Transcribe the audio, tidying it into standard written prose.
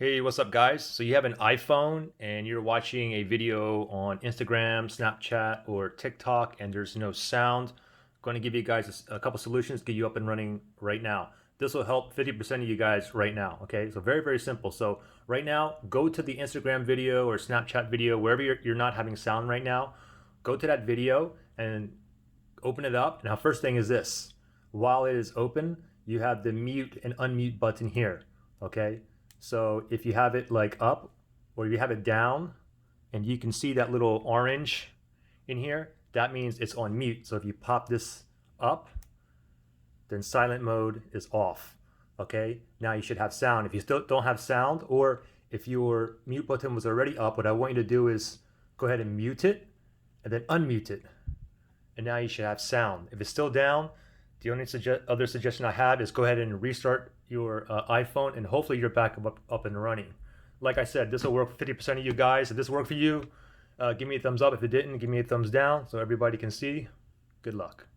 Hey, what's up, guys? So you have an iPhone and you're watching a video on Instagram, Snapchat, or TikTok, and there's no sound. I'm going to give you guys a couple solutions to get you up and running right now. This will help 50% of you guys right now. Okay, so very, very simple. So right now, go to the Instagram video or Snapchat video, wherever you're not having sound right now. Go to that video and open it up. Now, first thing is this: while it is open, you have the mute and unmute button here. Okay, so if you have it like up or you have it down, and you can see that little orange in here, that means it's on mute. So if you pop this up, then silent mode is off. Okay, now you should have sound. If you still don't have sound, or if your mute button was already up, what I want you to do is go ahead and mute it and then unmute it, and now you should have sound. If it's still down, the only other suggestion I have is go ahead and restart your iPhone, and hopefully you're back up and running. Like I said, this will work for 50% of you guys. If this worked for you, give me a thumbs up. If it didn't, give me a thumbs down so everybody can see. Good luck.